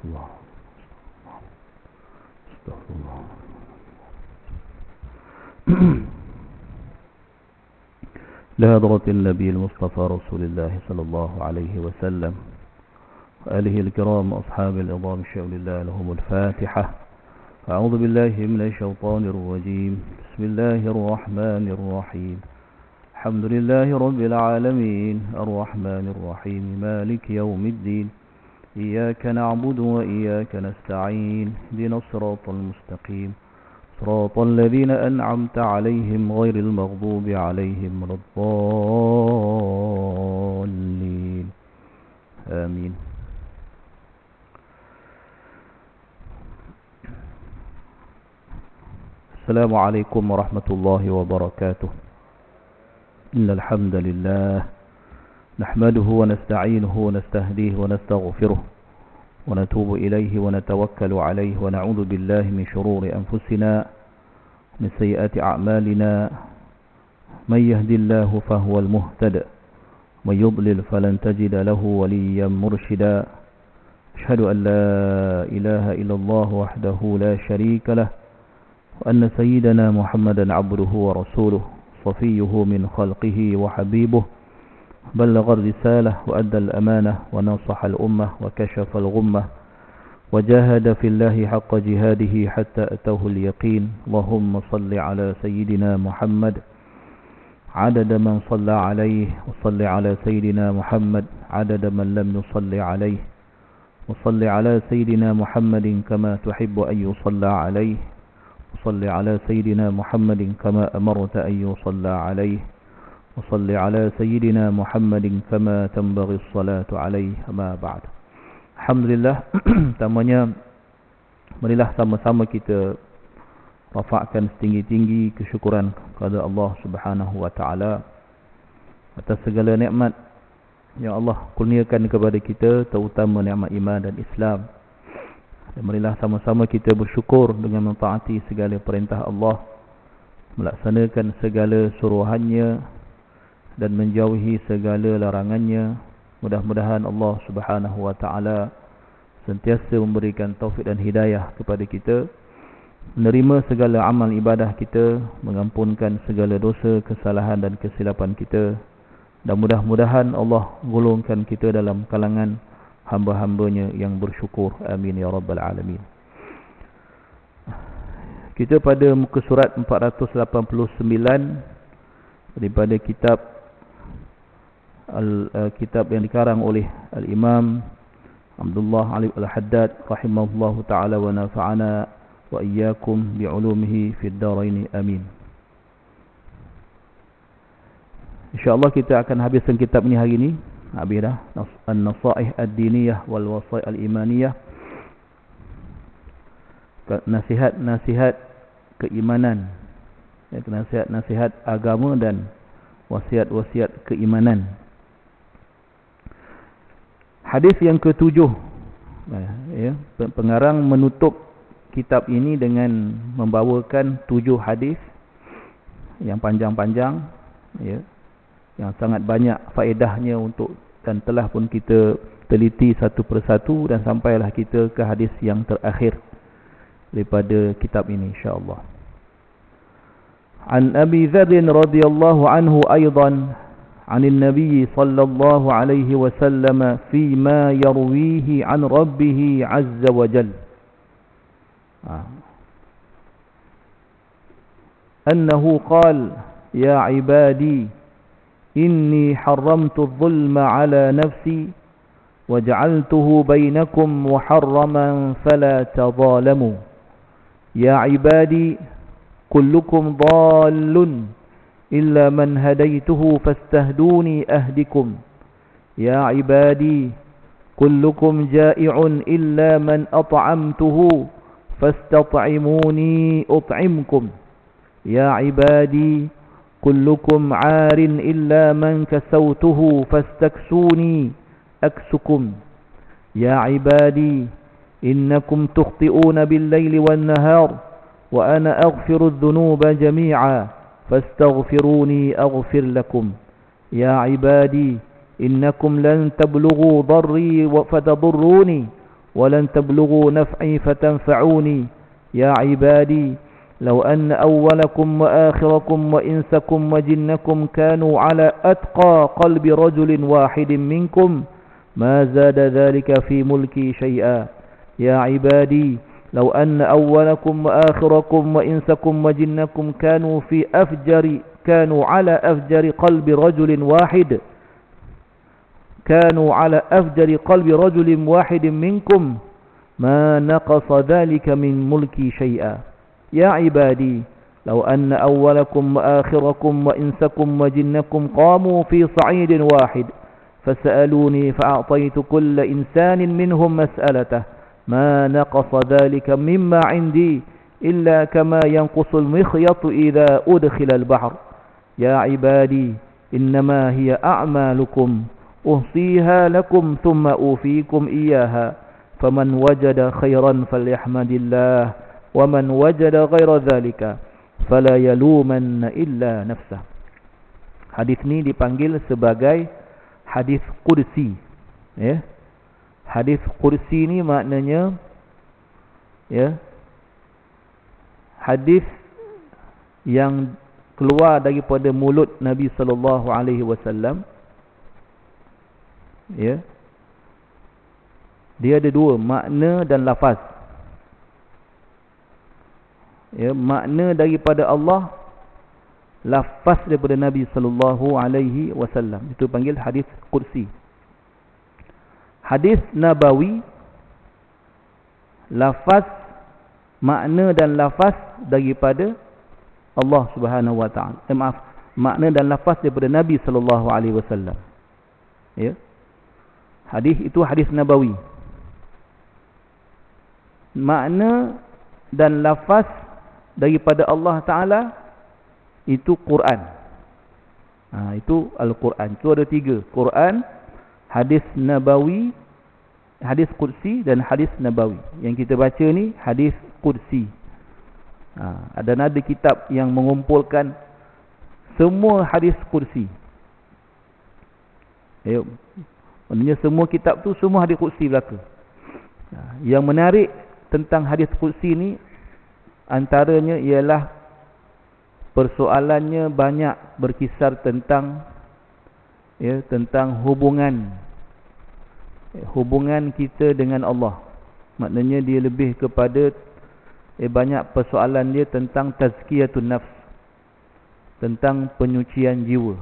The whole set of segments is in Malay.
Allah. Astagfirullah. لهضرة النبي المصطفى رسول الله صلى الله عليه وسلم وآله الكرام وأصحاب العظام الشأول الله لهم الفاتحة. أعوذ بالله من الشيطان الرجيم. بسم الله الرحمن الرحيم. الحمد لله رب العالمين الرحمن الرحيم مالك يوم الدين. إياك نعبد وإياك نستعين. اهدنا الصراط المستقيم صراط الذين أنعمت عليهم غير المغضوب عليهم ولا الضالين. آمين. السلام عليكم ورحمة الله وبركاته. إن الحمد لله نحمده ونستعينه ونستهديه ونستغفره ونتوب إليه ونتوكل عليه ونعوذ بالله من شرور أنفسنا من سيئات أعمالنا. من يهدي الله فهو المهتد ومن يضلل فلن تجد له وليا مرشدا. أشهد أن لا إله إلا الله وحده لا شريك له وأن سيدنا محمدا عبده ورسوله صفيه من خلقه وحبيبه بلغ الرسالة وأدى الأمانة ونصح الأمة وكشف الغمة وجاهد في الله حق جهاده حتى أتاه اليقين. اللهم صل على سيدنا محمد عدد من صلى عليه وصل على سيدنا محمد عدد من لم يصل عليه وصل على سيدنا محمد كما تحب أن يصلى عليه وصل على سيدنا محمد كما أمرت أن يصلى عليه وصل على سيدنا محمد كما تنبغي الصلاة عليه. أما بعد. Alhamdulillah. Pertamanya, marilah sama-sama kita rafakkan setinggi-tinggi kesyukuran kepada Allah Subhanahu wa taala atas segala nikmat yang Allah kurniakan kepada kita, terutama nikmat iman dan Islam. Dan marilah sama-sama kita bersyukur dengan mentaati segala perintah Allah, melaksanakan segala suruhannya dan menjauhi segala larangannya. Mudah-mudahan Allah Subhanahu wa taala sentiasa memberikan taufik dan hidayah kepada kita, menerima segala amal ibadah kita, mengampunkan segala dosa, kesalahan dan kesilapan kita, dan mudah-mudahan Allah golongkan kita dalam kalangan hamba-hambanya yang bersyukur. Amin ya rabbal alamin. Kita pada muka surat 489 daripada kitab yang dikarang oleh Al-Imam Abdullah Ali Al-Haddad rahimahullahu ta'ala wa nafa'ana wa iyyakum bi'ulumihi fid darain. Amin. InsyaAllah kita akan habiskan kitab ini hari ini. Habis dah. An-Nasaih Ad-Diniyah wal Wasai Al-Imaniyah. Nasihat-nasihat keimanan. Nasihat-nasihat agama dan wasiat-wasiat keimanan. Hadis yang ke-7, pengarang menutup kitab ini dengan membawakan 7 hadis yang panjang-panjang, yang sangat banyak faedahnya untuk, dan telah pun kita teliti satu persatu dan sampailah kita ke hadis yang terakhir daripada kitab ini insya-Allah. An Abi Dzar radhiyallahu anhu aidan عن النبي صلى الله عليه وسلم فيما يرويه عن ربه عز وجل أنه قال يا عبادي إني حرمت الظلم على نفسي وجعلته بينكم محرما فلا تظالموا يا عبادي كلكم ضال إلا من هديته فاستهدوني أهدكم يا عبادي كلكم جائع إلا من أطعمته فاستطعموني أطعمكم يا عبادي كلكم عار إلا من كسوته فاستكسوني أكسكم يا عبادي إنكم تخطئون بالليل والنهار وأنا أغفر الذنوب جميعا فاستغفروني أغفر لكم يا عبادي إنكم لن تبلغوا ضري فتضروني ولن تبلغوا نفعي فتنفعوني يا عبادي لو أن أولكم وآخركم وإنسكم وجنكم كانوا على أتقى قلب رجل واحد منكم ما زاد ذلك في ملكي شيئا يا عبادي لو أن أولكم وآخركم وإنسكم وجنكم كانوا على أفجر قلب رجل واحد منكم ما نقص ذلك من ملكي شيئا يا عبادي لو أن أولكم وآخركم وإنسكم وجنكم قاموا في صعيد واحد فسألوني فأعطيت كل إنسان منهم مسألته ما نقص ذلك مما عندي إلا كما ينقص المخيط إذا أدخل البحر يا عبادي إنما هي أعمالكم أحصيها لكم ثم أوفيكم إياها فمن وجد خيرا فليحمد الله ومن وجد غير ذلك فلا يلومن إلا نفسه. Hadis ni dipanggil sebagai hadis qudsi, ya. Hadis qudsi ni maknanya, ya, hadis yang keluar daripada mulut Nabi sallallahu alaihi wasallam, ya. Dia ada dua, makna dan lafaz. Ya, makna daripada Allah, lafaz daripada Nabi sallallahu alaihi wasallam. Itu panggil hadis qudsi. Hadis nabawi, lafaz, makna dan lafaz daripada Allah Subhanahu wa taala. Makna dan lafaz daripada Nabi sallallahu alaihi wasallam. Ya. Hadis itu hadis nabawi. Makna dan lafaz daripada Allah Ta'ala itu Quran. Itu Al-Quran. Itu ada tiga. Quran, hadis nabawi, hadis qudsi dan hadis nabawi. Yang kita baca ni hadis qudsi. Dan ada kitab yang mengumpulkan semua hadis qudsi. Maksudnya semua kitab tu semua hadis qudsi belaka. Yang menarik tentang hadis qudsi ni antaranya ialah persoalannya banyak berkisar tentang, ya, tentang hubungan kita dengan Allah. Maknanya dia lebih kepada banyak persoalan dia tentang tazkiyatun nafs, tentang penyucian jiwa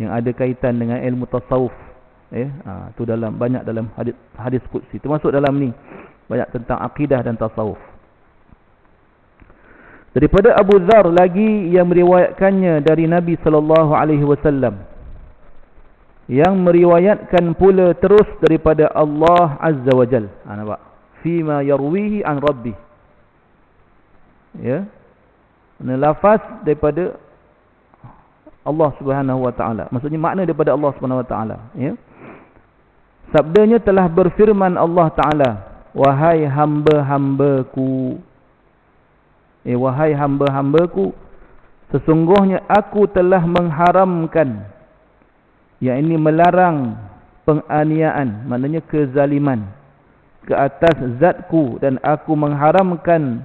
yang ada kaitan dengan ilmu tasawuf. Tu dalam banyak dalam hadis qudsi, termasuk dalam ni banyak tentang akidah dan tasawuf. Daripada Abu Dzar lagi yang meriwayatkannya dari Nabi sallallahu alaihi wasallam, yang meriwayatkan pula terus daripada Allah Azza wa Jal. Nampak? Fima yarwihi an Rabbih. Ya. Lafaz daripada Allah Subhanahu wa taala. Maksudnya makna daripada Allah Subhanahu wa taala, ya. Sabdanya telah berfirman Allah Taala, wahai hamba-hambaku, wahai hamba-hambaku, sesungguhnya aku telah mengharamkan, yakni melarang penganiayaan, maknanya kezaliman, ke atas zatku, dan aku mengharamkan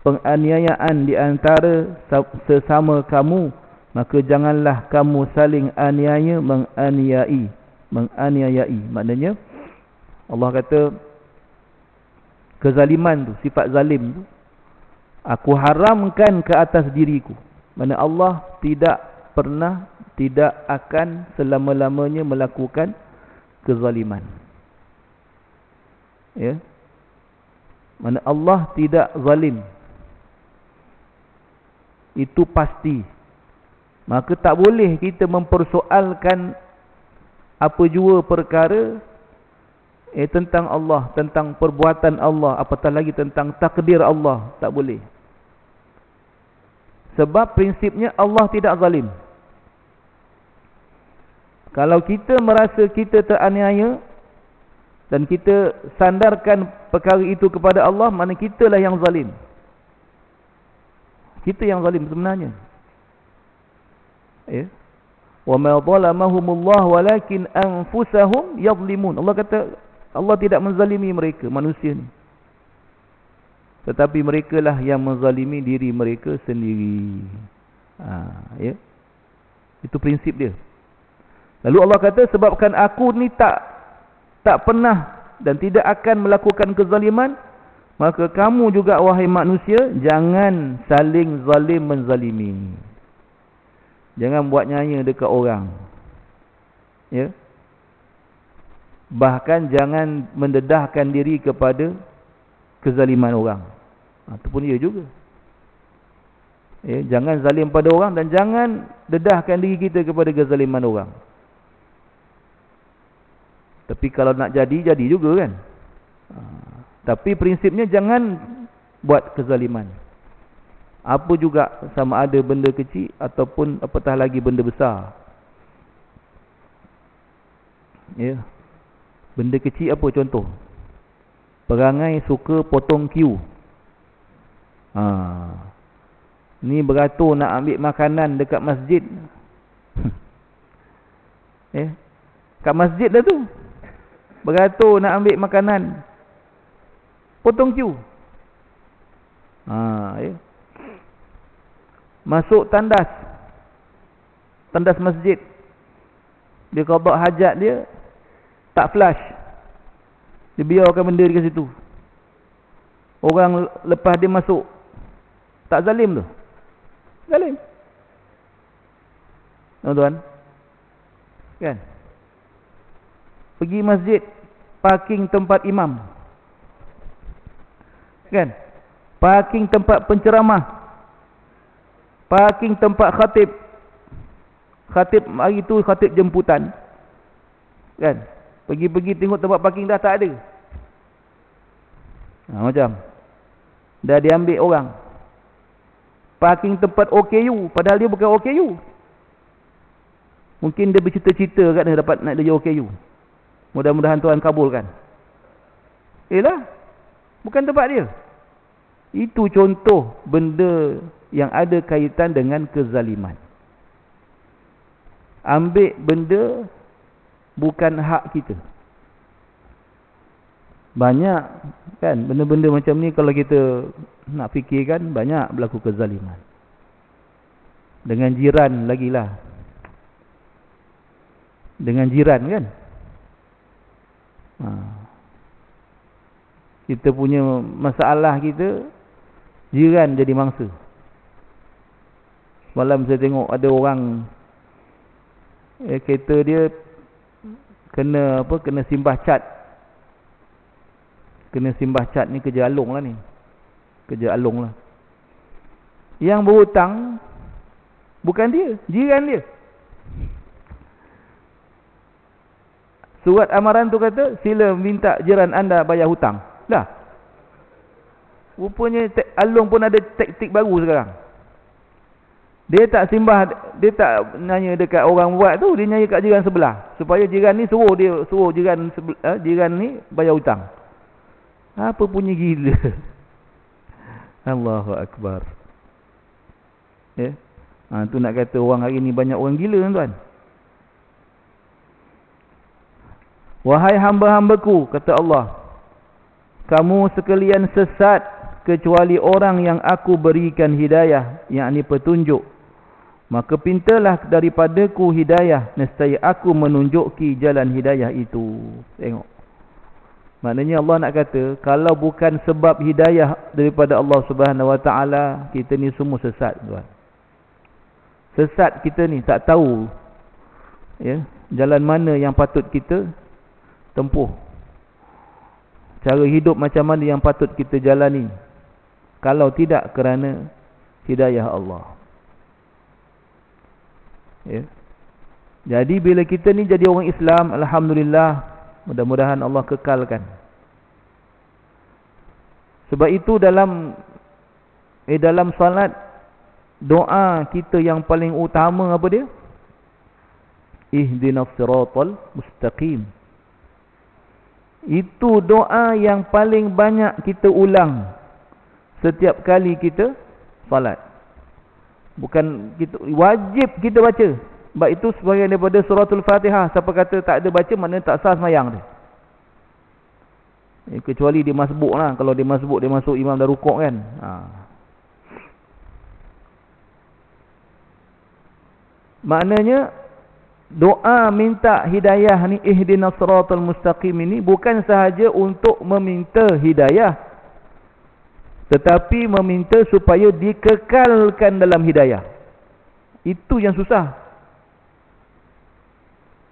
penganiayaan di antara sesama kamu, maka janganlah kamu saling aniaya menganiayai. Maknanya Allah kata kezaliman tu, sifat zalim tu, aku haramkan ke atas diriku. Maksudnya Allah tidak akan selama-lamanya melakukan kezaliman. Ya. Maksudnya Allah tidak zalim. Itu pasti. Maka tak boleh kita mempersoalkan apa jua perkara tentang Allah, tentang perbuatan Allah, apatah lagi tentang takdir Allah. Tak boleh. Sebab prinsipnya Allah tidak zalim. Kalau kita merasa kita teraniaya dan kita sandarkan perkara itu kepada Allah, maknanya kitalah yang zalim. Kita yang zalim sebenarnya. Ya. Wa ma zalamahumullah walakin anfusahum yadhlimun. Allah kata Allah tidak menzalimi mereka, manusia ni. Tetapi mereka lah yang menzalimi diri mereka sendiri. Ya. Itu prinsip dia. Lalu Allah kata, sebabkan aku ni tak pernah dan tidak akan melakukan kezaliman, maka kamu juga wahai manusia, jangan saling zalim menzalimi. Jangan buat nyaya dekat orang. Ya. Bahkan jangan mendedahkan diri kepada kezaliman orang. Itu pun ia juga. Ya, jangan zalim pada orang dan jangan dedahkan diri kita kepada kezaliman orang. Tapi kalau nak jadi juga kan. Tapi prinsipnya jangan buat kezaliman. Apa juga, sama ada benda kecil ataupun apatah lagi benda besar. Ya. Benda kecil apa contoh? Perangai suka potong queue. Ni beratur nak ambil makanan dekat masjid. Kat masjid dah tu. Beratur nak ambil makanan. Potong queue. Ya. Masuk tandas. Tandas masjid. Dia qada hajat dia, tak flush. Dia biarkan benda dekat situ. Orang lepas dia masuk, tak zalim tu? Zalim. Tuan-tuan. Kan? Pergi masjid, parking tempat imam. Kan? Parking tempat penceramah. Parking tempat khatib. Khatib hari tu khatib jemputan. Kan? Pergi-pergi tengok tempat parking dah tak ada. Macam dah diambil orang. Parking tempat OKU, padahal dia bukan OKU. Mungkin dia bercita-cita kat dia dapat nak jadi OKU. Mudah-mudahan Tuhan kabulkan. Lah, bukan tempat dia. Itu contoh benda yang ada kaitan dengan kezaliman. Ambil benda bukan hak kita. Banyak kan benda-benda macam ni, kalau kita nak fikirkan, banyak berlaku kezaliman. Dengan jiran lagilah. Dengan jiran kan. Kita punya masalah kita, jiran jadi mangsa. Malam saya tengok ada orang kereta dia kena simbah cat. Kena simbah cat ni kerja alung lah ni. Kerja alung lah. Yang berhutang bukan dia, jiran dia. Surat amaran tu kata, sila minta jiran anda bayar hutang. Dah. Rupanya alung pun ada taktik baru sekarang. Dia tak simbah, dia tak nanya dekat orang buat tu, dia nanya kat jiran sebelah. Supaya jiran ni suruh jiran ni bayar hutang. Apa punya gila. Allahu Akbar. Ya. Tu nak kata orang hari ni banyak orang gila tuan. Wahai hamba-hambaku, kata Allah, kamu sekalian sesat kecuali orang yang aku berikan hidayah, yakni petunjuk. Maka pintalah daripadaku hidayah, nescaya aku menunjuki jalan hidayah itu. Tengok. Maknanya Allah nak kata, kalau bukan sebab hidayah daripada Allah Subhanahu Wa Taala, kita ni semua sesat, tuan. Sesat kita ni, tak tahu ya, jalan mana yang patut kita tempuh. Cara hidup macam mana yang patut kita jalani, kalau tidak kerana hidayah Allah. Ya. Jadi bila kita ni jadi orang Islam, alhamdulillah, mudah-mudahan Allah kekalkan. Sebab itu dalam salat, doa kita yang paling utama apa dia? Ihdinas siratal mustaqim. Itu doa yang paling banyak kita ulang setiap kali kita salat. Bukan kita, wajib kita baca. Sebab itu sebahagian daripada suratul Fatihah, siapa kata tak ada baca, maknanya tak sah sembahyang dia. Kecuali dia masbuk lah. Kalau dia masbuk, dia masuk imam dah rukuk kan. Maknanya doa minta hidayah ni, ihdinas siratal mustaqim ini bukan sahaja untuk meminta hidayah, tetapi meminta supaya dikekalkan dalam hidayah. Itu yang susah.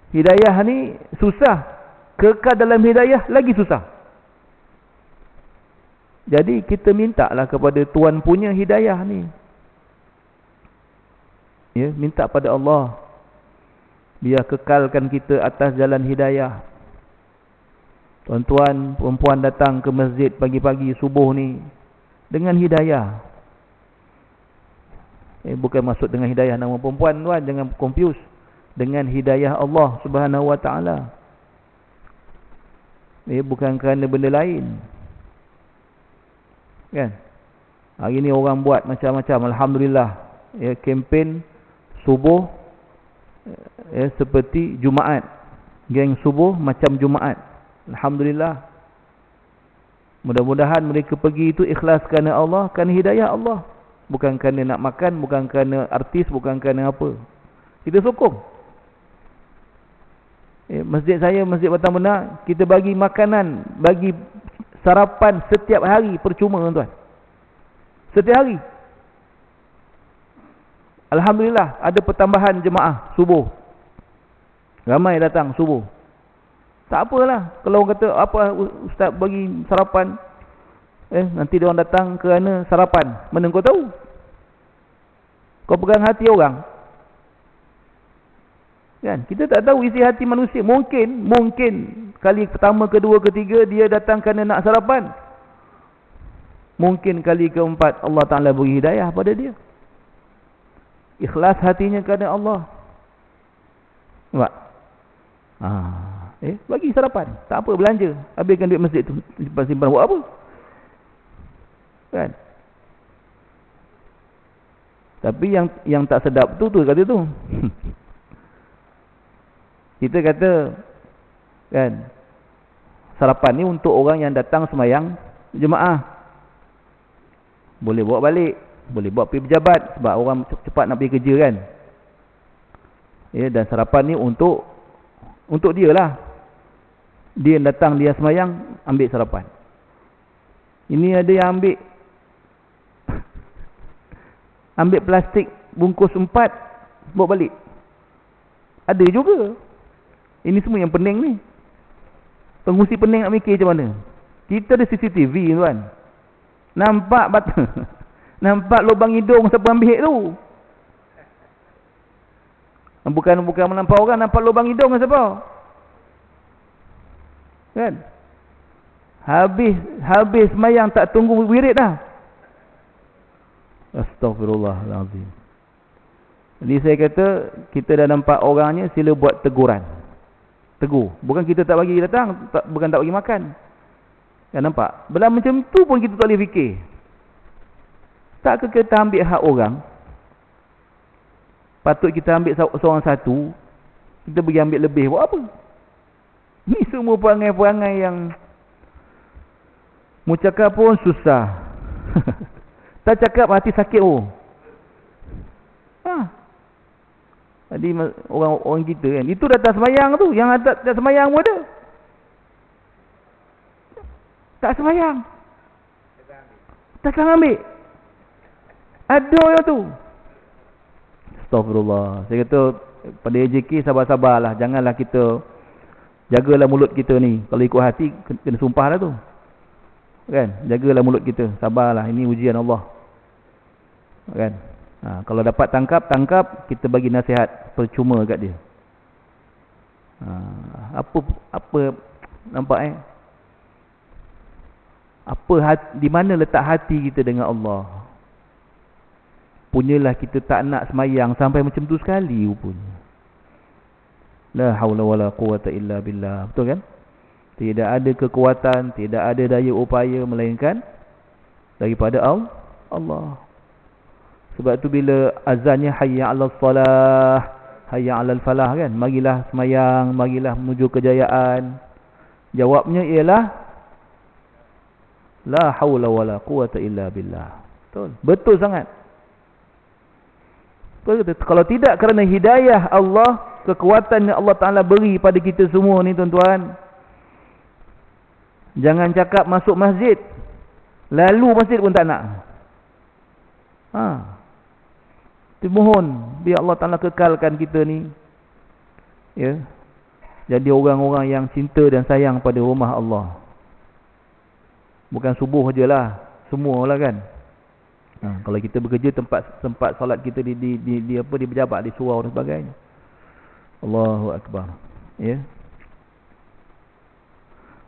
Hidayah ni susah, kekal dalam hidayah lagi susah. Jadi kita minta lah kepada Tuhan punya hidayah ni. Ya, minta pada Allah biar kekalkan kita atas jalan hidayah. Tuan-tuan, perempuan datang ke masjid pagi-pagi subuh ni dengan hidayah. Bukan maksud dengan hidayah nama perempuan, tuan, jangan confuse. Dengan hidayah Allah Subhanahu Wa Taala. Bukan kerana benda lain. Kan? Hari ni orang buat macam-macam, alhamdulillah. Kempen subuh seperti Jumaat. Geng subuh macam Jumaat. Alhamdulillah. Mudah-mudahan mereka pergi itu ikhlas kerana Allah, kerana hidayah Allah. Bukan kerana nak makan, bukan kerana artis, bukan kerana apa. Kita sokong. Masjid saya, Masjid Batang Benar, kita bagi makanan, bagi sarapan setiap hari percuma, tuan-tuan. Setiap hari. Alhamdulillah, ada pertambahan jemaah subuh. Ramai datang subuh. Tak apalah. Kalau orang kata, apa ustaz bagi sarapan? Nanti dia orang datang kerana sarapan. Mana kau tahu? Kau pegang hati orang. Kan? Kita tak tahu isi hati manusia. Mungkin kali pertama, kedua, ketiga dia datang kerana nak sarapan. Mungkin kali keempat Allah Ta'ala beri hidayah pada dia. Ikhlas hatinya kerana Allah. Nampak? Bagi sarapan. Tak apa, belanja. Habiskan duit masjid tu. Simpan buat apa? Kan? Tapi yang tak sedap tu kata tu. Kita kata, kan, sarapan ni untuk orang yang datang semayang jemaah. Boleh bawa balik, boleh bawa pergi pejabat sebab orang cepat nak pergi kerja kan. Dan sarapan ni untuk dia lah. Dia datang, dia semayang, ambil sarapan. Ini ada yang ambil plastik bungkus 4 bawa balik. Ada juga. Ini semua yang pening ni. Pengusi pening nak mikir macam mana. Kita ada CCTV, tuan. Nampak lubang hidung siapa ambil tu. Bukan menampak orang, nampak lubang hidung siapa. Kan? Habis semayang tak tunggu wirid dah. Astaghfirullahalazim. Jadi saya kata, kita dah nampak orangnya, sila buat teguran. Tegur. Bukan kita tak bagi datang, bukan tak bagi makan. Kan nampak? Bila macam tu pun kita tak boleh fikir. Takkah kita ambil hak orang? Patut kita ambil seorang satu, kita pergi ambil lebih. Buat apa? Ni semua perangai-perangai yang mu cakap pun susah. Tak cakap hati sakit pun. Jadi orang kita kan, itu datang semayang tu, yang tak semayang pun ada. Tak semayang, datang ambil. Ada yang tu. Astaghfirullah. Saya kata pada AJK sabar-sabarlah, janganlah kita, jagalah mulut kita ni. Kalau ikut hati kena sumpah lah tu. Kan? Jagalah mulut kita, sabarlah, ini ujian Allah. Kan? Kalau dapat tangkap, kita bagi nasihat percuma kat dia. Apa nampak di mana letak hati kita dengan Allah? Punyalah kita tak nak semayang sampai macam tu sekali rupanya. La haula wala quwata illa billah. Betul kan? Tidak ada kekuatan, tidak ada daya upaya melainkan daripada Allah. Sebab tu bila azannya hayya 'alas salah, hayya 'alal falah kan, marilah semayang, marilah menuju kejayaan. Jawabnya ialah La haula wala quwata illa billah. Betul sangat. Kalau tidak kerana hidayah Allah, kekuatan yang Allah Ta'ala beri pada kita semua ni tuan-tuan, jangan cakap masuk masjid, lalu masjid pun tak nak. Mohon biar Allah Ta'ala kekalkan kita ni, ya, jadi orang-orang yang cinta dan sayang pada rumah Allah. Bukan subuh je lah, semualah kan. Kalau kita bekerja, tempat solat kita di pejabat, di surau dan sebagainya. Allahu Akbar. Ya.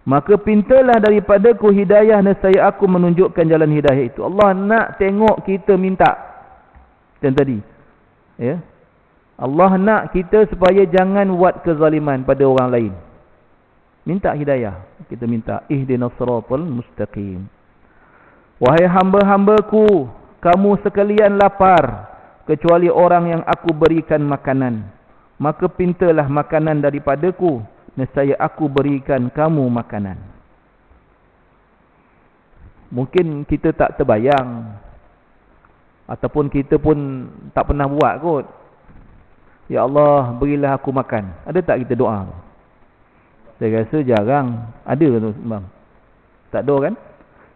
Maka pintalah daripadaku hidayah, nescaya aku menunjukkan jalan hidayah itu. Allah nak tengok kita minta. Macam tadi. Ya. Allah nak kita supaya jangan buat kezaliman pada orang lain. Minta hidayah. Kita minta ihdinas siratal mustaqim. Wahai hamba-hambaku, kamu sekalian lapar kecuali orang yang aku berikan makanan. Maka pintalah makanan daripadaku, nescaya aku berikan kamu makanan. Mungkin kita tak terbayang, ataupun kita pun tak pernah buat kot. Ya Allah, berilah aku makan. Ada tak kita doa? Saya rasa jarang. Ada tu bang? Tak ada kan?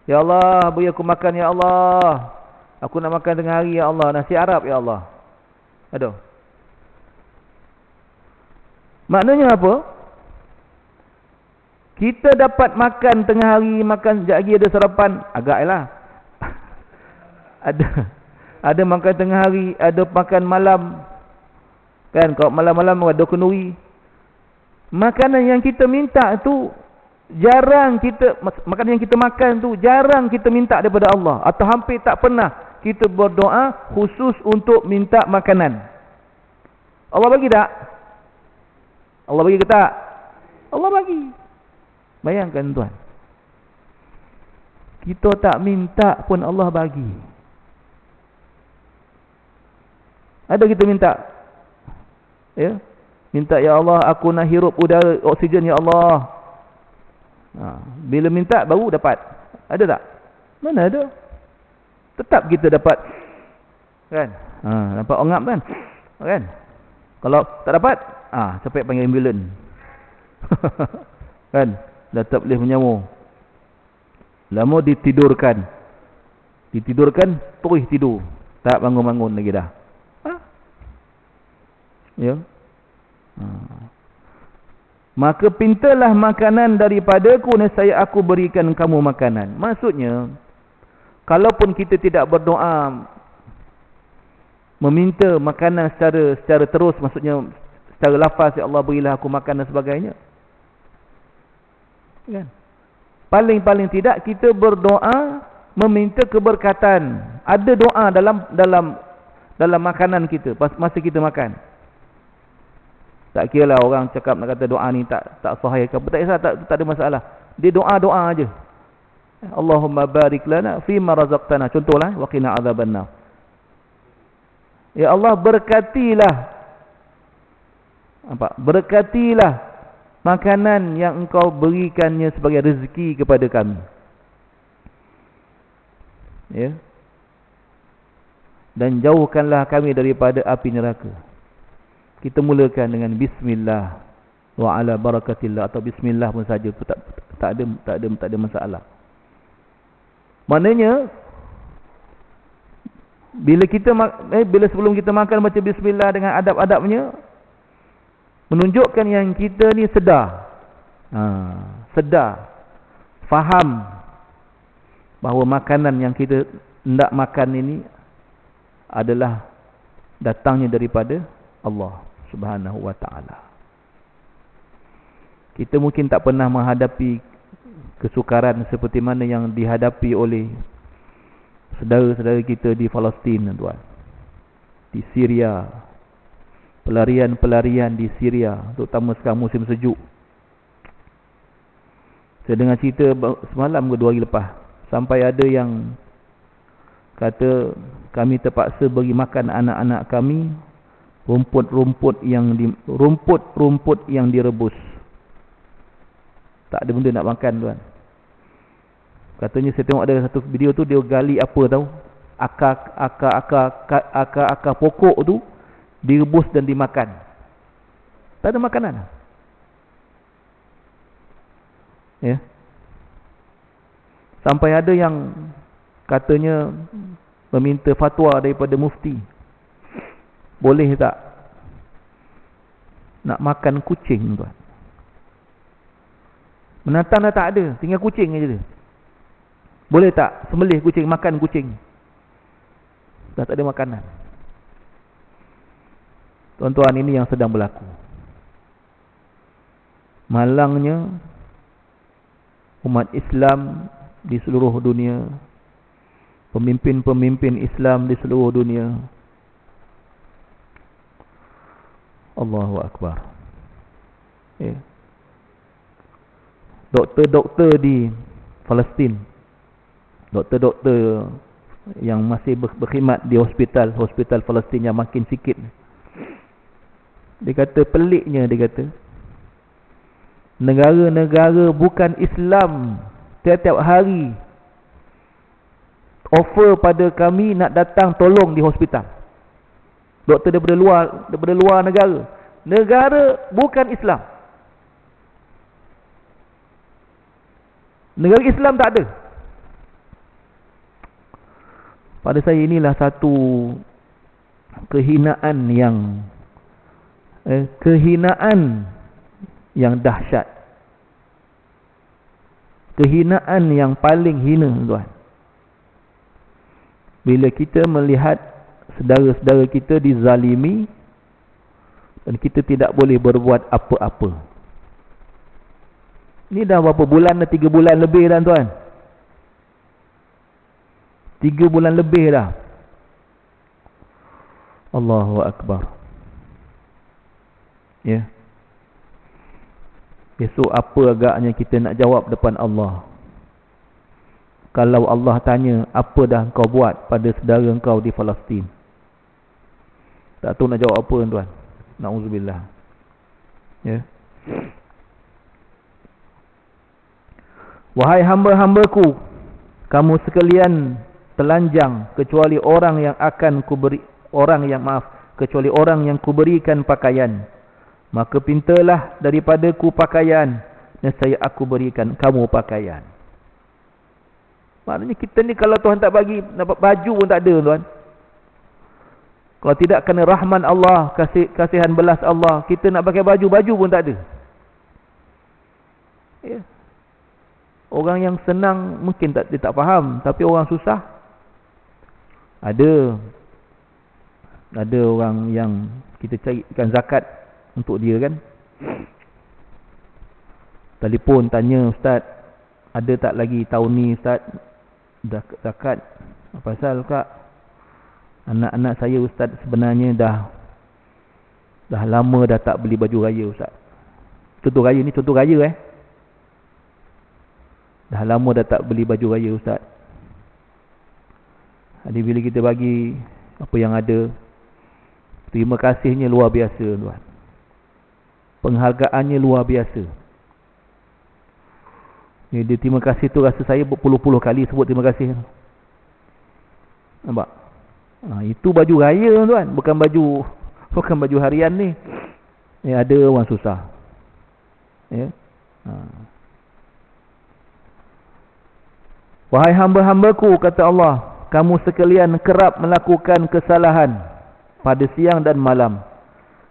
Ya Allah, beri aku makan ya Allah. Aku nak makan tengah hari ya Allah. Nasi Arab ya Allah. Ada? Maknanya apa? Kita dapat makan tengah hari, makan sekejap lagi ada sarapan. Agaklah. Ada makan tengah hari, ada makan malam. Kan, kalau malam-malam ada kenduri. Makanan yang kita minta tu jarang kita, makanan yang kita makan tu jarang kita minta daripada Allah, atau hampir tak pernah kita berdoa khusus untuk minta makanan. Allah bagi tak? Allah bagi ke tak? Allah bagi. Bayangkan tuan, kita tak minta pun Allah bagi. Ada kita minta, ya, minta ya Allah aku nak hirup udara oksigen ya Allah. Bila minta baru dapat. Ada tak? Mana ada? Tetap kita dapat, kan? Dapat ongap kan? Kan? Kalau tak dapat, cepat panggil ambulans. Kan? Dah tak boleh menyamur. Lama ditidurkan. Terus tidur. Tak bangun-bangun lagi dah. Ya. Maka pintalah makanan daripadaku, nescaya aku berikan kamu makanan. Maksudnya, kalaupun kita tidak berdoa meminta makanan secara terus, maksudnya secara lafaz, ya Allah berilah aku makan dan sebagainya, kan? Paling-paling tidak kita berdoa meminta keberkatan. Ada doa dalam makanan kita masa kita makan. Tak kira lah orang cakap nak kata doa ni tak sahih ke apa, tak kisah, tak ada masalah. Dia doa aja. Allahumma barik lana fima razaqtana. Contohlah, wa qina adzabannar. Ya Allah, berkatilah berkatilah makanan yang engkau berikannya sebagai rezeki kepada kami. Ya. Dan jauhkanlah kami daripada api neraka. Kita mulakan dengan bismillah wa ala barakatillah, atau bismillah pun saja, tak ada masalah. Maknanya bila sebelum kita makan baca bismillah dengan adab-adabnya, menunjukkan yang kita ni sedar, faham bahawa makanan yang kita hendak makan ini adalah datangnya daripada Allah Subhanahu wa ta'ala. Kita mungkin tak pernah menghadapi kesukaran seperti mana yang dihadapi oleh saudara-saudara kita di Palestin, tuan. Di Syria. Pelarian di Syria, terutama sekarang musim sejuk. Saya dengar cerita semalam ke 2 hari lepas, sampai ada yang kata kami terpaksa bagi makan anak-anak kami rumput-rumput yang direbus. Tak ada benda nak makan, tuan. Katanya saya tengok ada satu video tu, dia gali apa tahu, akar pokok tu direbus dan dimakan. Tak ada makanan. Ya. Sampai ada yang katanya meminta fatwa daripada mufti. Boleh tak nak makan kucing tuan? Menatang dah tak ada, tinggal kucing aja dia. Boleh tak sembelih kucing, makan kucing? Dah tak ada makanan. Tuan-tuan, ini yang sedang berlaku. Malangnya umat Islam di seluruh dunia, pemimpin-pemimpin Islam di seluruh dunia. Allahu Akbar. Doktor-doktor di Palestin, doktor-doktor yang masih berkhidmat di hospital Palestin yang makin sikit, dia kata peliknya, dia kata negara-negara bukan Islam tiap-tiap hari offer pada kami nak datang tolong di hospital. Doktor daripada luar negara bukan Islam. Negara Islam tak ada. Pada saya inilah satu kehinaan yang dahsyat. Kehinaan yang paling hina, tuan. Bila kita melihat saudara-saudara kita dizalimi dan kita tidak boleh berbuat apa-apa. Ini dah berapa bulan dah? 3 bulan lebih dah, tuan. 3 bulan lebih dah. Allahu Akbar. Ya. Besok apa agaknya kita nak jawab depan Allah? Kalau Allah tanya, apa dah engkau buat pada saudara engkau di Palestin? Tak tahu nak jawab apa, tuan. Na'udzubillah. Ya. Wahai hamba-hambaku, kamu sekalian telanjang kecuali orang yang kuberikan pakaian. Maka pintalah daripadaku pakaian, nescaya aku berikan kamu pakaian. Maknanya kita ni kalau Tuhan tak bagi, dapat baju pun tak ada, tuan. Kalau tidak kerana rahman Allah, kasihan belas Allah, kita nak pakai baju pun tak ada. Ya. Orang yang senang mungkin dia tak faham, tapi orang susah ada orang yang kita carikan zakat untuk dia, kan. Telefon tanya, ustaz, ada tak lagi tahun ni ustaz zakat? Apa pasal kak? Anak-anak saya ustaz sebenarnya dah lama dah tak beli baju raya ustaz. Contoh raya ni, contoh raya dah lama dah tak beli baju raya ustaz. Jadi bila kita bagi apa yang ada, terima kasihnya luar biasa, tuan. Penghargaannya luar biasa. Dia terima kasih tu rasa saya berpuluh-puluh kali sebut terima kasih. Nampak? Itu baju raya, tuan, bukan baju harian ni. Ada orang susah. Ya. Wahai hamba-hambaku, kata Allah, kamu sekalian kerap melakukan kesalahan pada siang dan malam,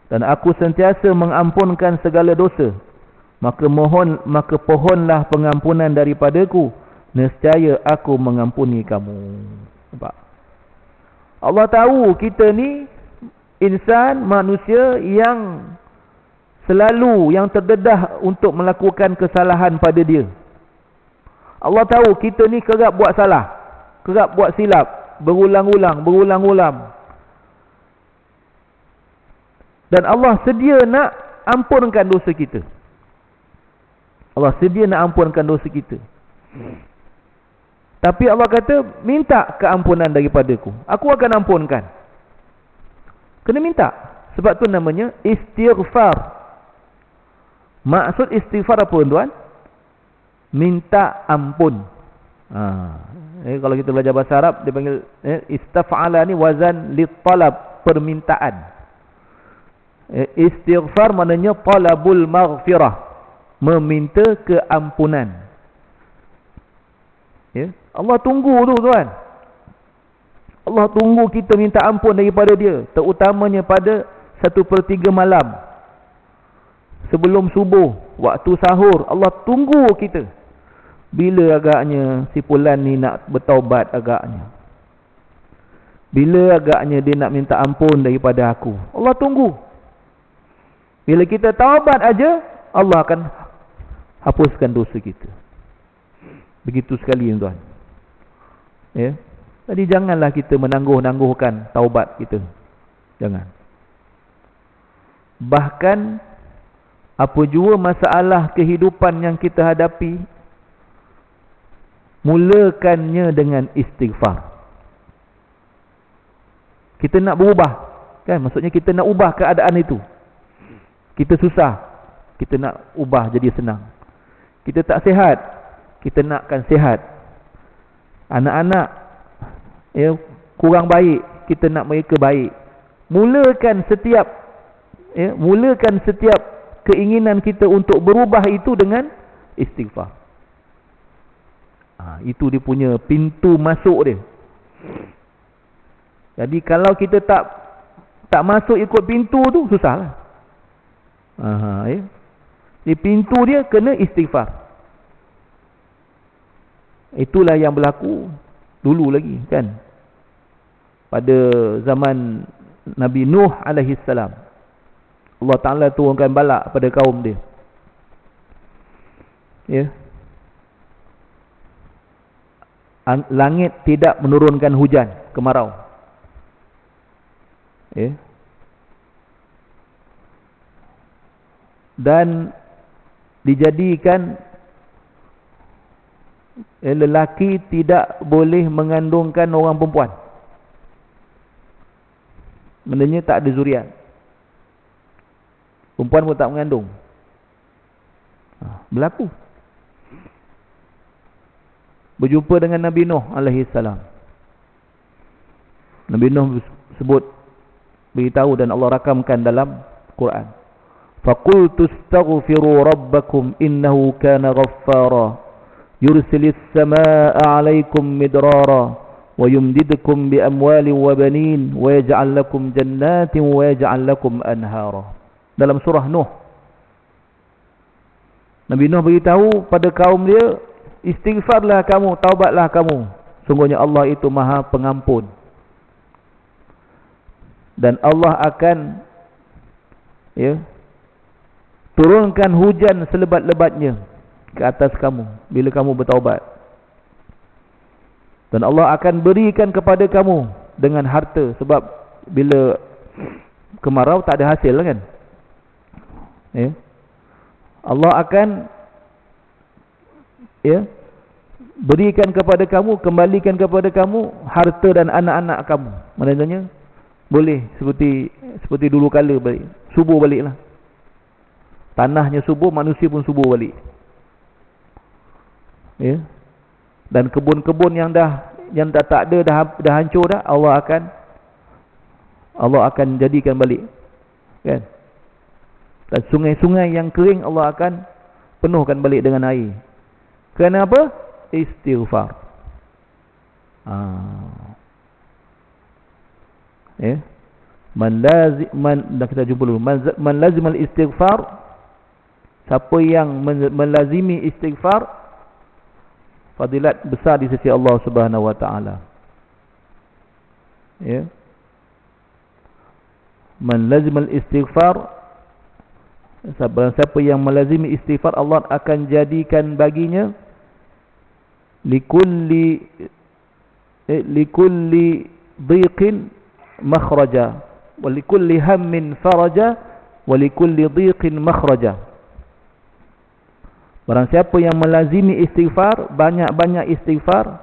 dan aku sentiasa mengampunkan segala dosa. Maka pohonlah pengampunan daripadaku, nescaya aku mengampuni kamu. Nampak? Allah tahu kita ni insan, manusia yang selalu yang terdedah untuk melakukan kesalahan pada dia. Allah tahu kita ni kerap buat salah, kerap buat silap, berulang-ulang. Dan Allah sedia nak ampunkan dosa kita. Allah sedia nak ampunkan dosa kita. Tapi Allah kata, minta keampunan daripadaku, aku akan ampunkan. Kena minta. Sebab tu namanya istighfar. Maksud istighfar apa, tuan? Minta ampun. Kalau kita belajar bahasa Arab, dia panggil istaf'ala ni wazan li talab, permintaan. Istighfar maknanya talabul maghfirah, meminta keampunan. Allah tunggu tu tuan. Allah tunggu kita minta ampun daripada dia, terutamanya pada 1/3 malam sebelum subuh, waktu sahur. Allah tunggu kita. Bila agaknya si fulan ni nak bertaubat agaknya? Bila agaknya dia nak minta ampun daripada aku? Allah tunggu. Bila kita taubat aja, Allah akan hapuskan dosa kita. Begitu sekali tuan. Jadi janganlah kita menangguh-nangguhkan taubat kita. Jangan. Bahkan apa jua masalah kehidupan yang kita hadapi, mulakannya dengan istighfar. Kita nak berubah, kan? Maksudnya kita nak ubah keadaan itu. Kita susah, kita nak ubah jadi senang. Kita tak sihat, kita nakkan sihat. Anak-anak kurang baik, kita nak mereka baik. Mulakan setiap keinginan kita untuk berubah itu dengan istighfar. Itu dia punya pintu masuk dia. Jadi kalau kita tak masuk ikut pintu tu, susahlah. Di pintu dia kena istighfar. Itulah yang berlaku dulu lagi, kan? Pada zaman Nabi Nuh alaihi salam, Allah Ta'ala turunkan balak pada kaum dia. Langit tidak menurunkan hujan, kemarau. Dan dijadikan lelaki tidak boleh mengandungkan orang perempuan. Maknanya tak ada zuriat. Perempuan pun tak mengandung. Berlaku. Berjumpa dengan Nabi Nuh alaihi salam. Nabi Nuh beritahu dan Allah rakamkan dalam Quran. Faqultu astaghfiru rabbakum innahu kana ghaffara yursilis samaa'a 'alaikum midrara wa yumdidukum bi amwalin wa banin wa yaj'al lakum jannatin wa yaj'al lakum anhara. Dalam surah Nuh, Nabi Nuh beritahu pada kaum dia, istighfarlah kamu, taubatlah kamu. Sungguhnya Allah itu Maha Pengampun. Dan Allah akan turunkan hujan selebat-lebatnya ke atas kamu bila kamu bertaubat. Dan Allah akan berikan kepada kamu dengan harta, sebab bila kemarau tak ada hasil kan? Allah akan berikan kepada kamu, kembalikan kepada kamu harta dan anak-anak kamu. Maknanya boleh seperti dulu kala balik, subur baliklah. Tanahnya subur, manusia pun subur balik. Dan kebun-kebun yang tak ada, dah hancur dah, Allah akan jadikan balik, kan? Dan sungai-sungai yang kering Allah akan penuhkan balik dengan air. Kenapa? Istighfar. Kita jumpa dulu. Man lazimal istighfar, siapa yang melazimi istighfar, fadilat besar di sisi Allah Subhanahu wa taala. Man lazimal istighfar, siapa yang melazimi istighfar, Allah akan jadikan baginya likulli dhiqin makhraja wa likulli hammin faraja wa likulli dhiqin makhraja. Barang siapa yang melazimi istighfar, banyak-banyak istighfar,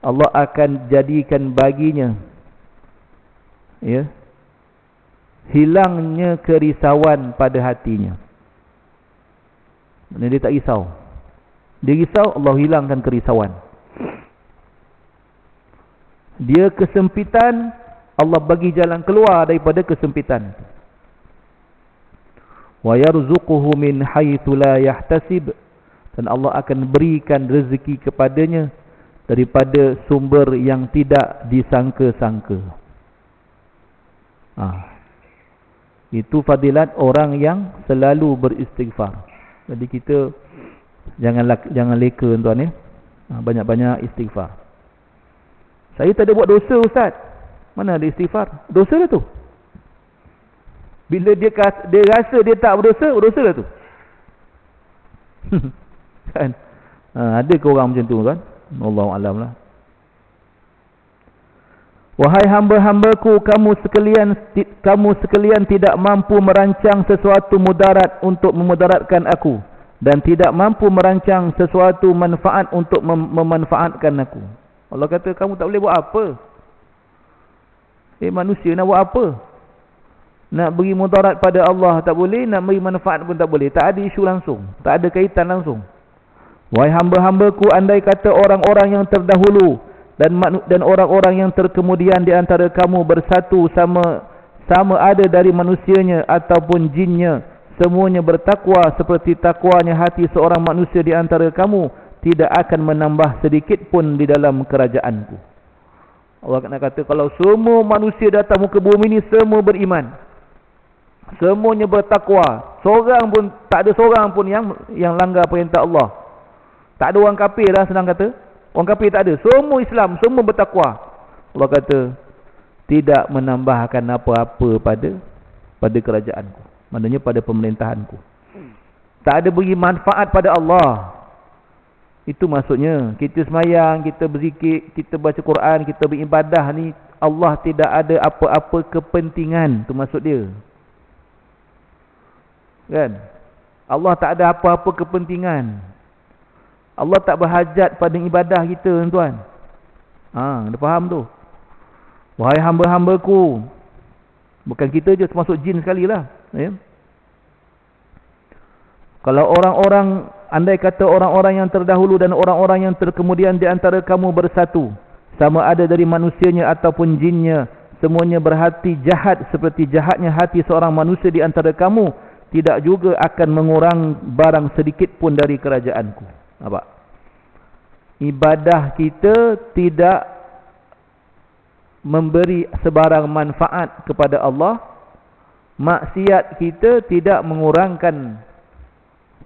Allah akan jadikan baginya hilangnya kerisauan pada hatinya. Maksudnya dia tak risau. Dia risau, Allah hilangkan kerisauan. Dia kesempitan, Allah bagi jalan keluar daripada kesempitan. Wa yarzuquhu min haitsu la yahtasib, dan Allah akan berikan rezeki kepadanya daripada sumber yang tidak disangka-sangka. Itu fadilat orang yang selalu beristighfar. Jadi kita jangan leka tuan ya. Banyak-banyak istighfar. Saya tak ada buat dosa ustaz. Mana ada istighfar? Dosa lah tu. Bila dia rasa dia tak berdosa, berdosa lah tu. Kan? Ada ke orang macam tu kan? Wallahu a'lam lah. Wahai hamba-hambaku, kamu sekalian tidak mampu merancang sesuatu mudarat untuk memudaratkan aku, dan tidak mampu merancang sesuatu manfaat untuk memanfaatkan aku. Allah kata kamu tak boleh buat apa. Manusia nak buat apa? Nak beri mudarat pada Allah tak boleh, nak beri manfaat pun tak boleh. Tak ada isu langsung, tak ada kaitan langsung. Wahai hamba-hambaku, andai kata orang-orang yang terdahulu dan orang-orang yang terkemudian di antara kamu bersatu sama ada dari manusianya ataupun jinnya, semuanya bertakwa seperti takwanya hati seorang manusia di antara kamu, tidak akan menambah sedikit pun di dalam kerajaanku. Allah nak kata kalau semua manusia datang muka bumi ni semua beriman, semuanya bertakwa, seorang pun tak ada seorang pun yang langgar perintah Allah. Tak ada orang kafir lah, senang kata. Orang kafir tak ada. Semua Islam, semua bertakwa. Allah kata tidak menambahkan apa-apa pada kerajaanku. Maknanya pada pemerintahanku. Tak ada beri manfaat pada Allah. Itu maksudnya. Kita semayang, kita berzikir, kita baca Quran, kita beribadah ni, Allah tidak ada apa-apa kepentingan. Itu maksud dia. Kan? Allah tak ada apa-apa kepentingan. Allah tak berhajat pada ibadah kita, tuan. Anda faham tu? Wahai hamba-hambaku. Bukan kita je, termasuk jin sekali lah. Ya? Kalau orang-orang, andai kata orang-orang yang terdahulu dan orang-orang yang terkemudian di antara kamu bersatu, sama ada dari manusianya ataupun jinnya, semuanya berhati jahat seperti jahatnya hati seorang manusia di antara kamu, tidak juga akan mengurang barang sedikit pun dari kerajaanku. Nampak? Ibadah kita tidak memberi sebarang manfaat kepada Allah. Maksiat kita tidak mengurangkan,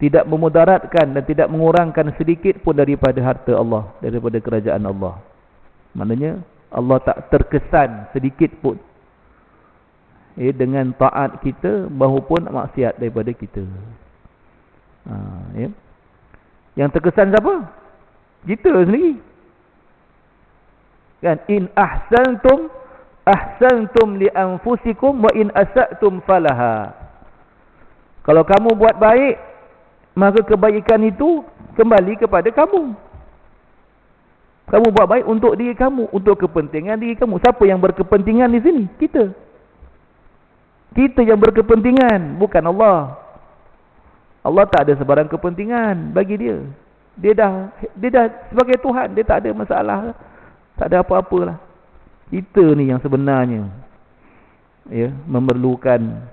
tidak memudaratkan dan tidak mengurangkan sedikit pun daripada harta Allah, daripada kerajaan Allah. Maknanya Allah tak terkesan sedikit pun dengan taat kita maupun maksiat daripada kita. Ya. Yang terkesan siapa? Kita sendiri. Kan? In ahsantum li anfusikum wa in asa'tum falaha. Kalau kamu buat baik, maka kebaikan itu kembali kepada kamu. Kamu buat baik untuk diri kamu, untuk kepentingan diri kamu. Siapa yang berkepentingan di sini? Kita. Kita yang berkepentingan, bukan Allah. Allah tak ada sebarang kepentingan bagi dia. Dia dah sebagai Tuhan, dia tak ada masalah. Tak ada apa-apalah. Kita ni yang sebenarnya memerlukan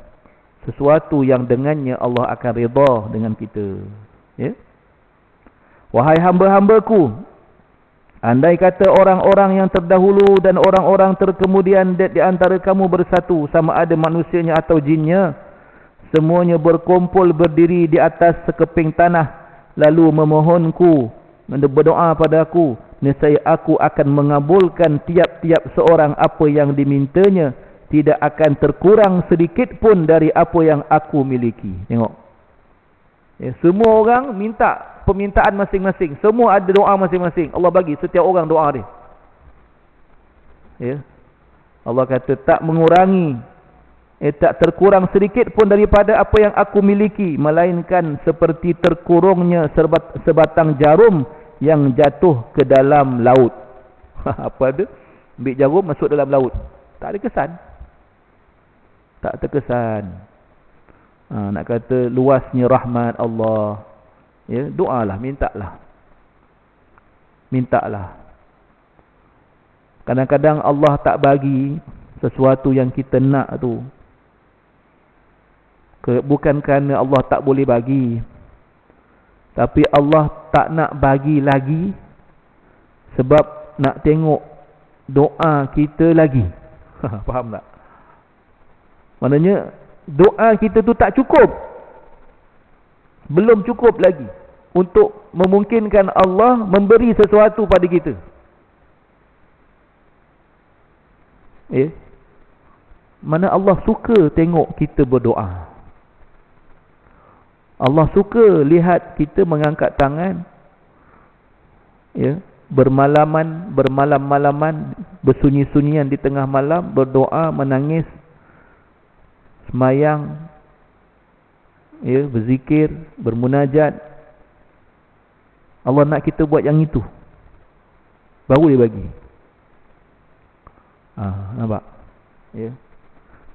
sesuatu yang dengannya Allah akan redha dengan kita. Ya. Wahai hamba-hambaku, andai kata orang-orang yang terdahulu dan orang-orang terkemudian di antara kamu bersatu, sama ada manusianya atau jinnya, semuanya berkumpul berdiri di atas sekeping tanah, lalu memohonku, berdoa padaku, nescaya aku akan mengabulkan tiap-tiap seorang apa yang dimintanya, tidak akan terkurang sedikit pun dari apa yang aku miliki. Tengok. Semua orang minta permintaan masing-masing. Semua ada doa masing-masing. Allah bagi setiap orang doa dia. Ya. Allah kata tak mengurangi, tak terkurang sedikit pun daripada apa yang aku miliki, melainkan seperti terkurungnya sebatang jarum yang jatuh ke dalam laut. Apa tu? Ambil jarum masuk dalam laut. Tak ada kesan. Tak terkesan. Nak kata luasnya rahmat Allah. Ya, doalah, mintalah. Mintalah. Kadang-kadang Allah tak bagi sesuatu yang kita nak tu. Bukan kerana Allah tak boleh bagi, tapi Allah tak nak bagi lagi sebab nak tengok doa kita lagi. Faham tak? Maknanya doa kita tu tak cukup. Belum cukup lagi untuk memungkinkan Allah memberi sesuatu pada kita. Mana Allah suka tengok kita berdoa. Allah suka lihat kita mengangkat tangan, bermalam-malaman, bersunyi-sunyian di tengah malam, berdoa, menangis, semayang, berzikir, bermunajat. Allah nak kita buat yang itu, baru dia bagi. Nampak?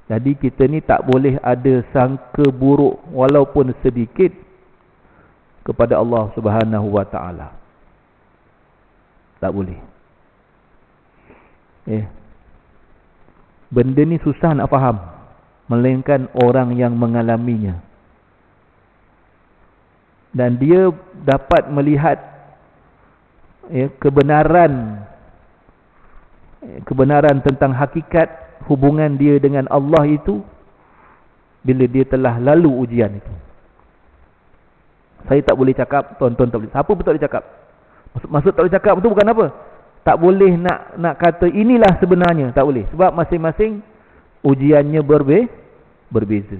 Jadi kita ni tak boleh ada sangka buruk walaupun sedikit kepada Allah Subhanahu wa taala. Tak boleh. Benda ni susah nak faham, melainkan orang yang mengalaminya. Dan dia dapat melihat kebenaran tentang hakikat hubungan dia dengan Allah itu bila dia telah lalu ujian itu. Saya tak boleh cakap, tuan-tuan tak boleh. Siapa pun tak boleh cakap. Maksud tak boleh cakap itu bukan apa? Tak boleh nak kata inilah sebenarnya, tak boleh. Sebab masing-masing ujiannya berbeza.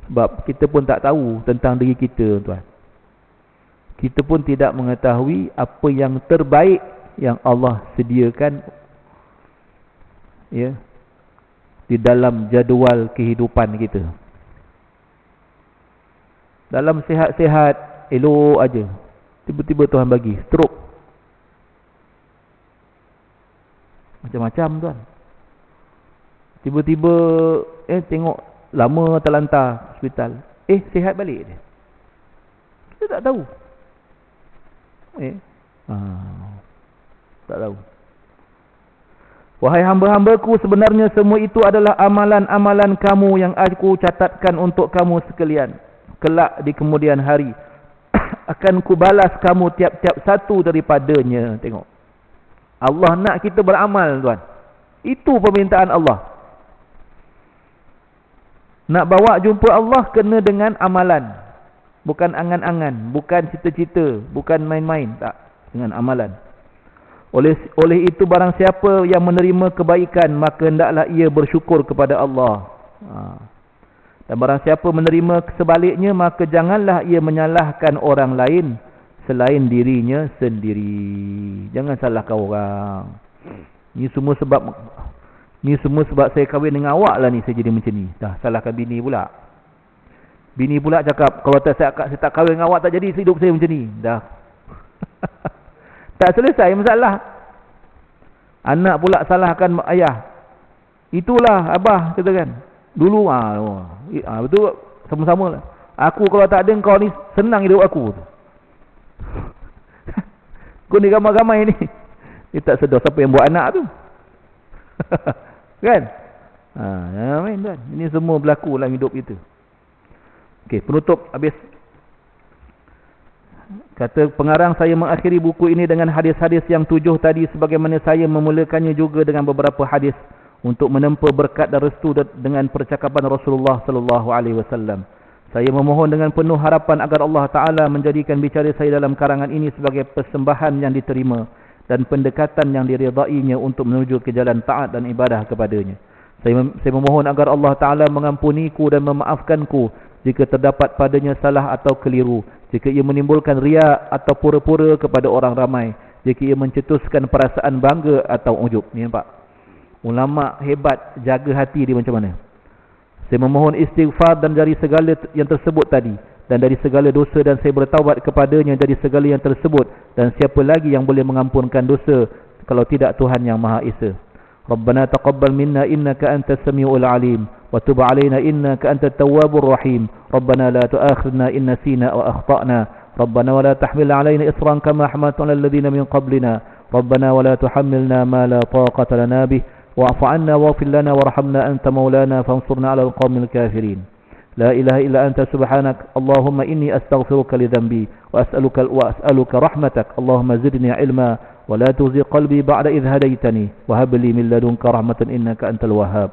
Sebab kita pun tak tahu tentang diri kita, tuan. Kita pun tidak mengetahui apa yang terbaik yang Allah sediakan di dalam jadual kehidupan kita. Dalam sihat-sihat elok aja, tiba-tiba Tuhan bagi stroke. Macam-macam, tuan. Tiba-tiba tengok lama terlantar hospital, sihat balik dia. Kita tak tahu. Tak tahu. Wahai hamba-hambaku, sebenarnya semua itu adalah amalan-amalan kamu yang aku catatkan untuk kamu sekalian. Kelak di kemudian hari akan kubalas kamu tiap-tiap satu daripadanya. Tengok, Allah nak kita beramal, tuan. Itu permintaan Allah. Nak bawa jumpa Allah kena dengan amalan, bukan angan-angan, bukan cita-cita, bukan main-main, tak, dengan amalan. Oleh itu barang siapa yang menerima kebaikan, maka hendaklah ia bersyukur kepada Allah. Dan barang siapa menerima sebaliknya, maka janganlah ia menyalahkan orang lain selain dirinya sendiri. Jangan salahkan orang. Ni semua sebab saya kahwin dengan awak lah ni, saya jadi macam ni. Dah salahkan bini pula. Bini pula cakap, kalau saya tak kahwin dengan awak tak jadi hidup saya macam ni. Dah. Tak selesai masalah. Anak pula salahkan ayah. Itulah abah, kata kan. Dulu betul, sama-sama lah. Aku kalau tak ada kau ni, senang hidup aku. Kau ni ramai-ramai ni. Dia tak sedar siapa yang buat anak tu. Kan? Jangan main, tuan. Ini semua berlaku dalam hidup kita. Okey, penutup habis. Kata pengarang, saya mengakhiri buku ini dengan hadis-hadis yang 7 tadi, sebagaimana saya memulakannya juga dengan beberapa hadis untuk menempa berkat dan restu dengan percakapan Rasulullah sallallahu alaihi wasallam. Saya memohon dengan penuh harapan agar Allah Taala menjadikan bicara saya dalam karangan ini sebagai persembahan yang diterima dan pendekatan yang diridainya untuk menuju ke jalan taat dan ibadah kepadanya. Saya memohon agar Allah Taala mengampuniku dan memaafkanku jika terdapat padanya salah atau keliru, jika ia menimbulkan riak atau pura-pura kepada orang ramai, jika ia mencetuskan perasaan bangga atau ujub. Ni nampak? Ulama hebat jaga hati dia macam mana. Saya memohon istighfar dan dari segala yang tersebut tadi, dan dari segala dosa, dan saya bertaubat kepadanya dari segala yang tersebut, dan siapa lagi yang boleh mengampunkan dosa kalau tidak Tuhan yang Maha Esa. Rabbana taqabbal minna innaka antas samiul alim wa tub alaina innaka antat tawwabur rahim. Rabbana la tu'akhidhna in nasina wa akhtana. Rabbana wa la tahmil alaina isran kama hamaltahu 'alal ladzina min qablina. ربنا ولا تحملنا ما لا طاقة لنا به واعف عنا واغفر لنا وارحمنا أنت مولانا فانصرنا على القوم الكافرين لا إله إلا أنت سبحانك اللهم إني أستغفرك لذنبي وأسألك رحمتك اللهم زدني علما ولا تزغ قلبي بعد إذ هديتني وهب لي من لدنك رحمة إنك أنت الوهاب.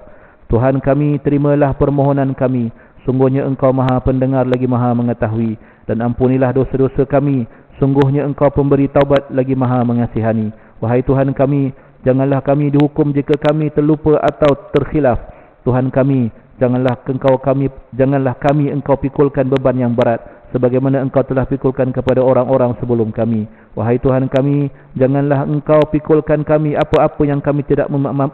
Tuhan kami, terimalah permohonan kami. Sungguhnya Engkau Maha Pendengar lagi Maha Mengetahui. Dan ampunilah dosa-dosa kami. Sungguhnya Engkau Pemberi Taubat lagi Maha Mengasihani. Wahai Tuhan kami, janganlah kami dihukum jika kami terlupa atau terkhilaf. Tuhan kami, janganlah kami Engkau pikulkan beban yang berat sebagaimana Engkau telah pikulkan kepada orang-orang sebelum kami. Wahai Tuhan kami, janganlah Engkau pikulkan kami apa-apa yang kami tidak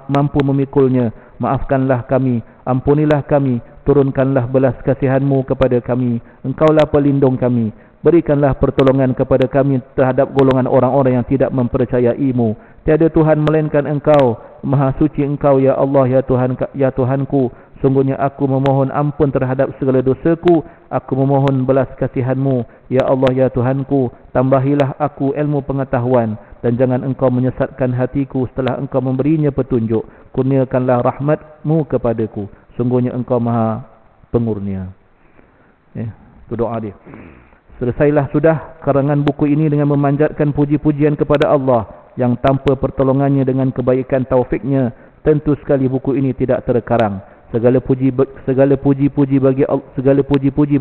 mampu memikulnya. Maafkanlah kami, ampunilah kami, turunkanlah belas kasihan-Mu kepada kami. Engkaulah pelindung kami. Berikanlah pertolongan kepada kami terhadap golongan orang-orang yang tidak mempercayai-Mu. Tiada Tuhan melainkan Engkau. Maha suci Engkau ya Allah ya Tuhanku. Sungguhnya aku memohon ampun terhadap segala dosaku. Aku memohon belas kasihan-Mu ya Allah ya Tuhanku. Tambahilah aku ilmu pengetahuan dan jangan Engkau menyesatkan hatiku setelah Engkau memberinya petunjuk. Kurniakanlah rahmat-Mu kepadaku. Sungguhnya Engkau Maha Pengurnia. Itu doa dia. Selesailah sudah karangan buku ini dengan memanjatkan puji-pujian kepada Allah yang tanpa pertolongannya dengan kebaikan taufiknya tentu sekali buku ini tidak terkarang. Segala puji-puji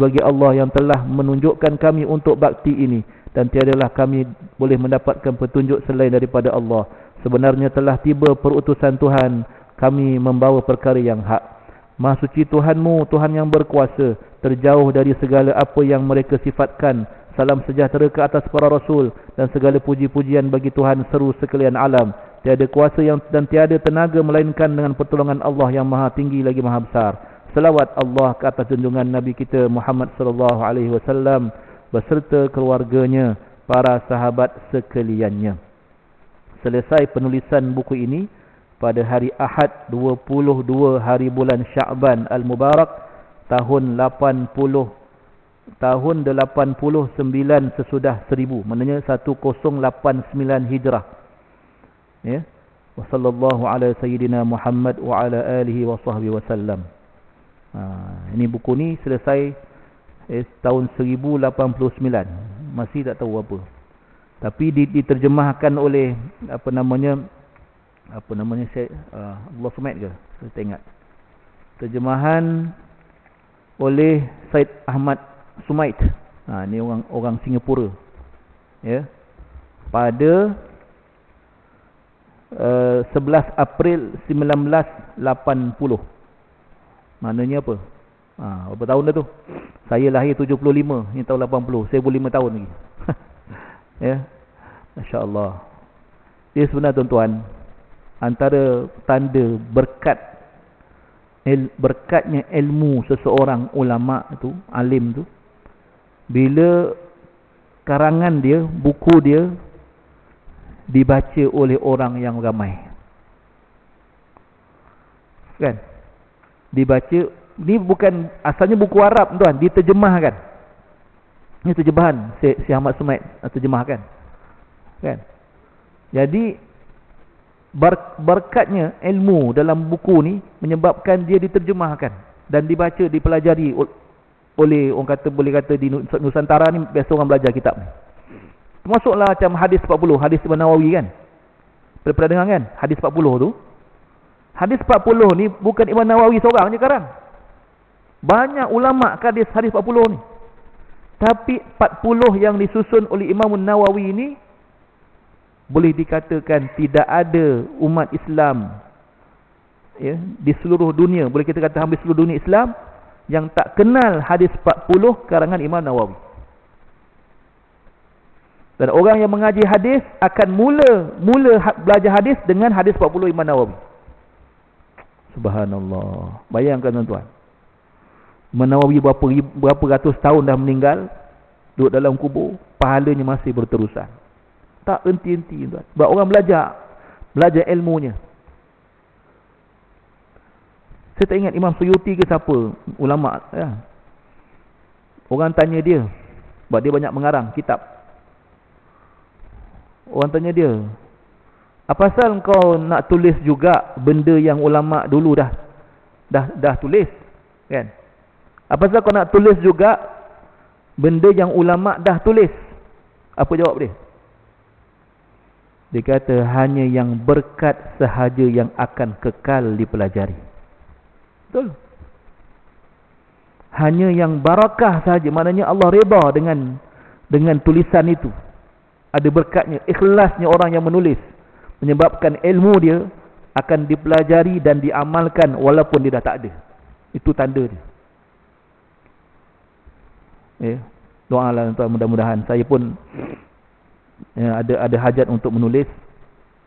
bagi Allah yang telah menunjukkan kami untuk bakti ini dan tiadalah kami boleh mendapatkan petunjuk selain daripada Allah. Sebenarnya telah tiba perutusan Tuhan kami membawa perkara yang hak. Maha suci Tuhanmu, Tuhan yang berkuasa, terjauh dari segala apa yang mereka sifatkan. Salam sejahtera ke atas para rasul dan segala puji-pujian bagi Tuhan seru sekalian alam. Tiada kuasa dan tiada tenaga melainkan dengan pertolongan Allah yang Maha Tinggi lagi Maha Besar. Selawat Allah ke atas junjungan Nabi kita Muhammad sallallahu alaihi wasallam beserta keluarganya, para sahabat sekaliannya. Selesai penulisan buku ini pada hari Ahad 22 hari bulan Sya'ban Al-Mubarak tahun 89 sesudah 1000, maknanya 1089 Hijrah. Ya. Wa sallallahu ala sayyidina Muhammad wa ala alihi wa sahbihi wasallam. Ini buku ni selesai tahun 1089. Masih tak tahu apa. Tapi diterjemahkan oleh apa namanya Syekh Allah Sumaid ke? Saya tak ingat. Terjemahan oleh Said Ahmad Sumaid. Ni orang Singapura. Ya. Pada 11 April 1980. Maknanya apa? Berapa tahun dah tu? Saya lahir 75, ni tahun 80. Saya 5 tahun lagi. Ya. Masya-Allah. Dia sebenarnya tuan-tuan, antara tanda berkatnya ilmu seseorang ulama tu, alim tu, bila karangan dia, buku dia dibaca oleh orang yang ramai. Kan? Dibaca, ni bukan asalnya buku Arab tuan, diterjemahkan. Ini terjemahan Syekh Ahmad Sumaid terjemahkan. Kan? Jadi berkatnya ilmu dalam buku ni menyebabkan dia diterjemahkan dan dibaca, dipelajari oleh orang kata, boleh kata di Nusantara ni biasa orang belajar kitab ni. Termasuklah macam hadis 40, hadis Imam Nawawi kan. Pernah dengar kan? Hadis 40 tu. Hadis 40 ni bukan Imam Nawawi seorang je karang. Banyak ulama hadis 40 ni. Tapi 40 yang disusun oleh Imam Nawawi ni boleh dikatakan tidak ada umat Islam, ya, di seluruh dunia, boleh kita kata hampir seluruh dunia Islam yang tak kenal hadis 40 karangan Imam Nawawi. Dan orang yang mengaji hadis akan mula belajar hadis dengan hadis 40 Imam Nawawi. Subhanallah. Bayangkan tuan-tuan. Imam Nawawi berapa ratus tahun dah meninggal, duduk dalam kubur, pahalanya masih berterusan. Tak henti-henti tuan. Sebab orang belajar ilmunya. Saya tak ingat Imam Suyuti ke siapa, ulama ya. Orang tanya dia, sebab dia banyak mengarang kitab. Orang tanya dia, Apa pasal kau nak tulis juga benda yang ulama dulu dah tulis, kan? Apa pasal kau nak tulis juga benda yang ulama dah tulis? Apa jawab dia? Dia kata hanya yang berkat sahaja yang akan kekal dipelajari. Betul? Hanya yang barakah sahaja, maknanya Allah redha dengan tulisan itu. Ada berkatnya, ikhlasnya orang yang menulis, menyebabkan ilmu dia akan dipelajari dan diamalkan walaupun dia dah tak ada. Itu tanda dia. Doalah tuan, mudah-mudahan saya pun ada hajat untuk menulis.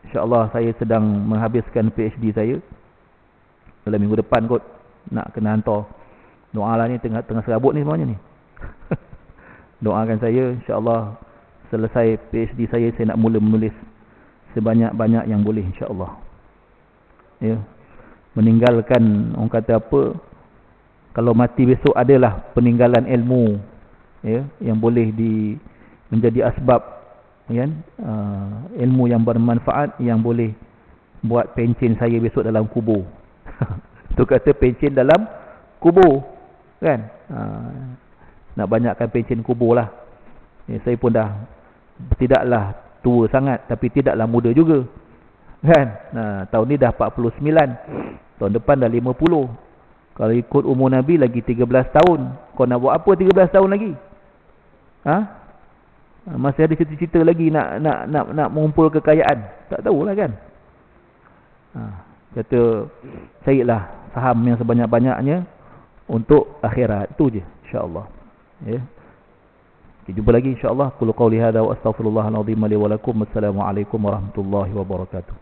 InsyaAllah saya sedang menghabiskan PhD saya dalam minggu depan kot, nak kena hantar. Doalah ni tengah serabut ni semuanya ni. Doakan saya, insyaAllah selesai PhD saya nak mula menulis sebanyak-banyak yang boleh, insyaAllah. Meninggalkan, orang kata apa, kalau mati besok adalah peninggalan ilmu, yang boleh menjadi asbab, ilmu yang bermanfaat, yang boleh buat pencen saya besok dalam kubur. Tu kata pencen dalam kubur, kan? Nak banyakkan pencen kubur lah. Saya pun dah tidaklah tua sangat, tapi tidaklah muda juga, kan? Tahun ni dah 49, tahun depan dah 50. Kalau ikut umur Nabi lagi 13 tahun. Kau nak buat apa 13 tahun lagi? Masih ada cita-cita lagi nak mengumpul kekayaan? Tak tahulah, kan? Kata carilah saham yang sebanyak-banyaknya untuk akhirat. Itu je, insya-Allah. Kita jumpa lagi insya-Allah. Qul qouli hadza wa astaghfirullahal azim li wa lakum. Wassalamualaikum warahmatullahi wabarakatuh.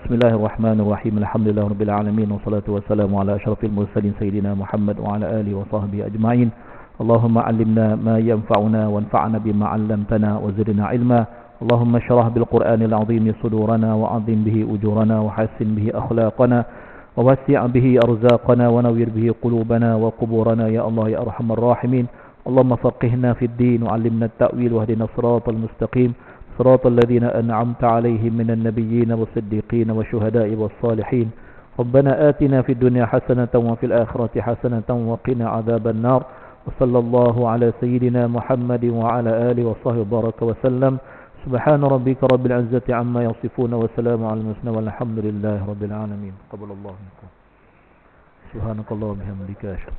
Bismillahirrahmanirrahim. Alhamdulillahirabbil alamin wassalatu wassalamu ala asyrafil mursalin sayyidina Muhammad wa ala alihi wa sahbihi ajma'in. Allahumma 'allimna ma yanfa'una wanfa'na bima 'allamtana wa zidna 'ilma. Allahumma shrah bil Qur'anil 'azim sudurana wa 'azim bihi ujurana wa hassin bihi akhlaqana wa wasi' bihi arzaqana wa nawwir bihi qulubana wa quburana ya Allah ya arhamar rahimin. اللهم فقهنا في الدين وعلمنا التأويل واهدنا الصراط المستقيم صراط الذين أنعمت عليهم من النبيين والصديقين والشهداء والصالحين ربنا آتنا في الدنيا حسنة وفي الآخرة حسنة وقنا عذاب النار وصلى الله على سيدنا محمد وعلى آله وصحبه وبارك وسلم سبحان ربك رب العزة عما يصفون وسلام على المرسلين والحمد لله رب العالمين قبل الله منكم سبحانك اللهم وبحمدك أشهد